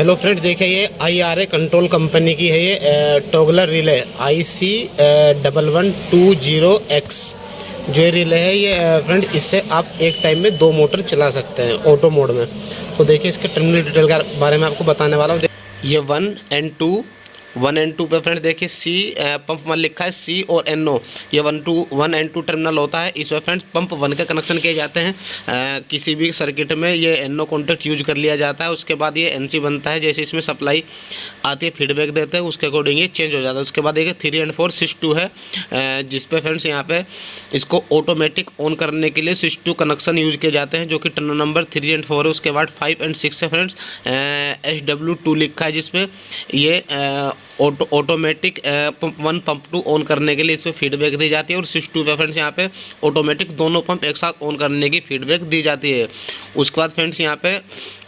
Hello friend, देखिए ये IRA control company की है। ये टॉगलर रिले IC1120X जो ये रिले है ये फ्रेंड, इससे आप एक टाइम में 2 मोटर चला सकते हैं ऑटो मोड में। तो देखिए इसके टर्मिनल डिटेल के बारे में आपको बताने वाला हूँ। ये 1 एंड 2 पे फ्रेंड देखिए C पंप 1 लिखा है, C और NO ये 1 एंड 2 टर्मिनल होता है। इसमें फ्रेंड्स पंप 1 के कनेक्शन किए जाते हैं। किसी भी सर्किट में ये NO कॉन्टैक्ट यूज कर लिया जाता है। उसके बाद ये NC बनता है। जैसे इसमें सप्लाई आती है, फीडबैक देते हैं, उसके अकॉर्डिंग ये चेंज हो जाता है। उसके बाद देखिए 3 एंड 4 स्विच 2 है, जिस पे फ्रेंड्स यहाँ पे इसको ऑटोमेटिक ऑन करने के लिए स्विच 2 कनेक्शन यूज किए जाते हैं, जो कि टर्मिनल नंबर 3 एंड 4 है। उसके बाद 5 एंड 6 है फ्रेंड्स, SW2 लिखा है, जिसमें ये ऑटोमेटिक पंप 1 पंप 2 ऑन करने के लिए इसमें फीडबैक दी जाती है। और स्विच 2 पे फ्रेंड्स यहाँ पे ऑटोमेटिक दोनों पंप एक साथ ऑन करने की फीडबैक दी जाती है। उसके बाद फ्रेंड्स यहाँ पे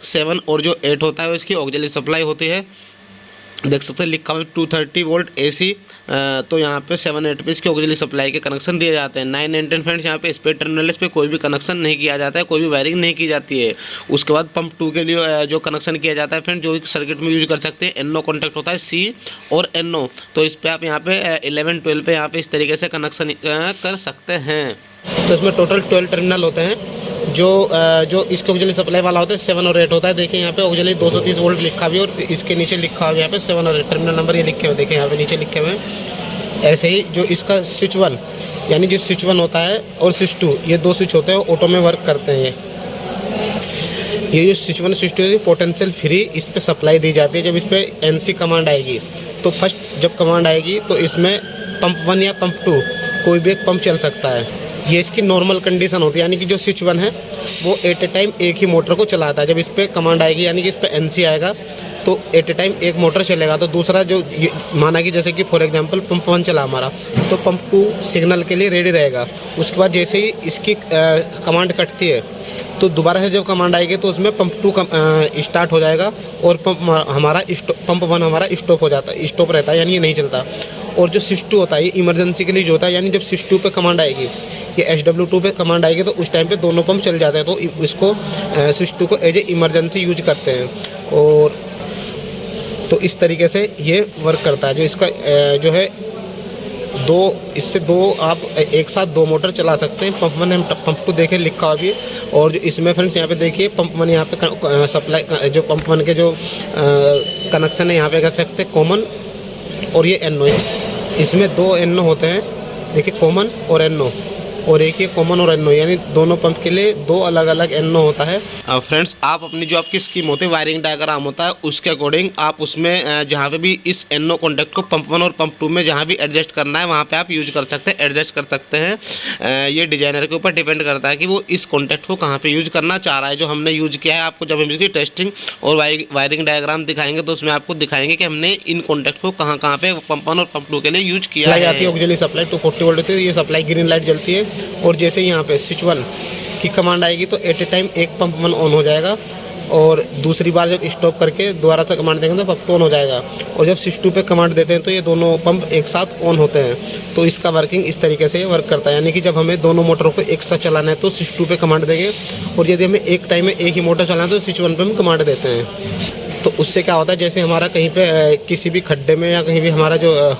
7 और जो 8 होता है इसकी ऑक्सिलरी सप्लाई होती है। देख सकते हैं लिखा हुआ 230 वोल्ट AC। तो यहाँ पे 7-8 पे इसकी ऑक्सिलरी सप्लाई के कनेक्शन दिए जाते हैं। 9 एंड 10 फ्रेंड्स यहाँ पे इस पे टर्मिनल इस पे कोई भी कनेक्शन नहीं किया जाता है, कोई भी वायरिंग नहीं की जाती है। उसके बाद पंप 2 के लिए जो कनेक्शन किया जाता है फ्रेंड, जो सर्किट में यूज कर सकते हैं, NO कॉन्टैक्ट होता है C और NO। तो इस पर आप यहाँ पे 11-12 पे यहाँ पे इस तरीके से कनेक्शन कर सकते हैं। तो इसमें टोटल 12 टर्मिनल होते हैं। जो इसके ऑक्सिलरी सप्लाई वाला होता है 7 और 8 होता है। देखिए यहाँ पे ऑक्सिलरी 230 वोल्ट लिखा भी है, और इसके नीचे लिखा हुआ यहाँ पे 7 और 8 टर्मिनल नंबर ये लिखे हुए, देखिए यहाँ पे नीचे लिखे हुए हैं। ऐसे ही जो इसका स्विच 1 यानी जो स्विच 1 होता है और स्विच 2, ये 2 स्विच होते हैं, ऑटो में वर्क करते हैं। ये जो स्विच 1 स्विच 2 है पोटेंशियल फ्री इस पर सप्लाई दी जाती है। जब इस पर NC कमांड आएगी तो फर्स्ट जब कमांड आएगी तो इसमें पंप 1 या पंप 2 कोई भी एक पंप चल सकता है। ये इसकी नॉर्मल कंडीशन होती है, यानी कि जो स्विच 1 है वो एट ए टाइम एक ही मोटर को चलाता है। जब इस पर कमांड आएगी यानी कि इस पर NC आएगा तो एट ए टाइम एक मोटर चलेगा। तो दूसरा जो माना कि जैसे कि फॉर एग्जांपल पंप 1 चला हमारा, तो पंप 2 सिग्नल के लिए रेडी रहेगा। उसके बाद जैसे ही इसकी कमांड कटती है तो दोबारा से जब कमांड आएगी तो उसमें पंप 2 स्टार्ट हो जाएगा, और पंप 1 हमारा स्टॉप हो जाता है, स्टॉप रहता है, यानी ये नहीं चलता। और जो स्विच 2 होता है ये इमरजेंसी के लिए जो होता है, यानी जब स्विच 2 पे कमांड आएगी, ये SW2 पे कमांड आएगी तो उस टाइम पे दोनों पंप चल जाते हैं। तो इसको स्विच 2 को एज ए इमरजेंसी यूज करते हैं। और तो इस तरीके से ये वर्क करता है। जो इसका जो है इससे दो आप एक साथ 2 मोटर चला सकते हैं। पंप 1 एंड पंप 2 देखिए लिखा हुआ भी है। और जो इसमें फ्रेंड्स यहाँ पे देखिए पंप 1 यहाँ पे सप्लाई जो पंप 1 के जो कनेक्शन है यहाँ पे कर सकते हैं कॉमन, और ये NO है। इसमें 2 NO होते हैं, देखिए कॉमन और NO, और एक ये कॉमन और NO, यानी दोनों पंप के लिए 2 अलग अलग NO होता है। फ्रेंड्स आप अपनी जो आपकी स्कीम होती है, वायरिंग डायग्राम होता है, उसके अकॉर्डिंग आप उसमें जहाँ पे भी इस NO कॉन्टैक्ट को पंप 1 और पंप 2 में जहाँ भी एडजस्ट करना है वहाँ पे आप यूज कर सकते हैं, एडजस्ट कर सकते हैं। ये डिजाइनर के ऊपर डिपेंड करता है कि वो इस कॉन्टैक्ट को कहाँ पर यूज करना चाह रहा है। जो हमने यूज किया है, आपको जब हम इसकी टेस्टिंग और वायरिंग डायग्राम दिखाएंगे तो उसमें आपको दिखाएंगे कि हमने इन कॉन्टैक्ट को कहाँ कहाँ पे पंप 1 और पंप 2 के लिए यूज किया है। ऑक्सिलरी सप्लाई 240 वोल्ट होती है, ये सप्लाई ग्रीन लाइट जलती है। और जैसे यहाँ पे स्विच 1 की कमांड आएगी तो एट ए टाइम एक पंप 1 ऑन हो जाएगा, और दूसरी बार जब स्टॉप करके दोबारा से कमांड देंगे तो पंप 2 ऑन हो जाएगा। और जब स्विच 2 पे कमांड देते हैं तो ये दोनों पंप एक साथ ऑन होते हैं। तो इसका वर्किंग इस तरीके से वर्क करता है, यानी कि जब हमें दोनों मोटरों को एक साथ चलाना है तो स्विच 2 पे कमांड देंगे, और यदि हमें एक टाइम में एक ही मोटर चलाना है तो स्विच 1 पे हम कमांड देते हैं। तो उससे क्या होता है, जैसे हमारा कहीं पे किसी भी खड्डे में या कहीं भी हमारा जो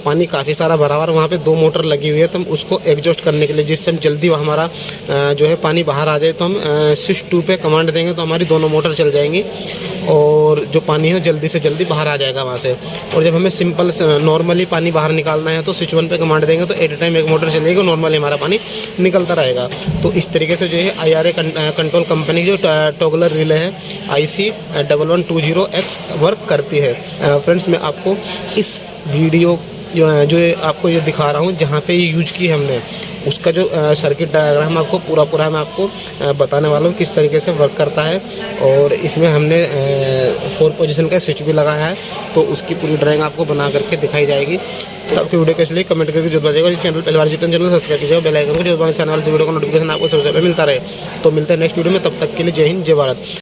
पानी काफ़ी सारा भरा हुआ है, वहाँ पे 2 मोटर लगी हुई है, तो हम उसको एग्जॉस्ट करने के लिए, जिससे हम जल्दी हमारा जो है पानी बाहर आ जाए, तो हम स्विच 2 पे कमांड देंगे तो हमारी दोनों मोटर चल जाएंगी, और जो पानी है जल्दी से जल्दी बाहर आ जाएगा वहाँ से। और जब हमें सिंपल नॉर्मली पानी बाहर निकालना है तो स्विच 1 पे कमांड देंगे तो एट ए टाइम एक मोटर चलेगी, नॉर्मली हमारा पानी निकलता रहेगा। तो इस तरीके से जो है IRA कंट्रोल कंपनी जो टॉगलर रिले है IC1120X वर्क करती है। फ्रेंड्स मैं आपको इस वीडियो जो आपको ये दिखा रहा हूँ, जहाँ पे ये यूज की हमने, उसका जो सर्किट डायग्राम आपको पूरा मैं आपको बताने वाला हूँ किस तरीके से वर्क करता है। और इसमें हमने 4 पोजीशन का स्विच भी लगाया है, तो उसकी पूरी ड्राइंग आपको बना करके दिखाई जाएगी। तो आपकी वीडियो कैसे लगी कमेंट करके जरूर बताइएगा। चैनल पहली बार चैनल सब्सक्राइब कीजिएगा, बेल आइकन को जरूर दबाएं, आने वाले वीडियो का नोटिफिकेशन आपको सबसे पहले मिलता रहे। तो मिलते हैं नेक्स्ट वीडियो में, तब तक के लिए जय हिंद जय भारत।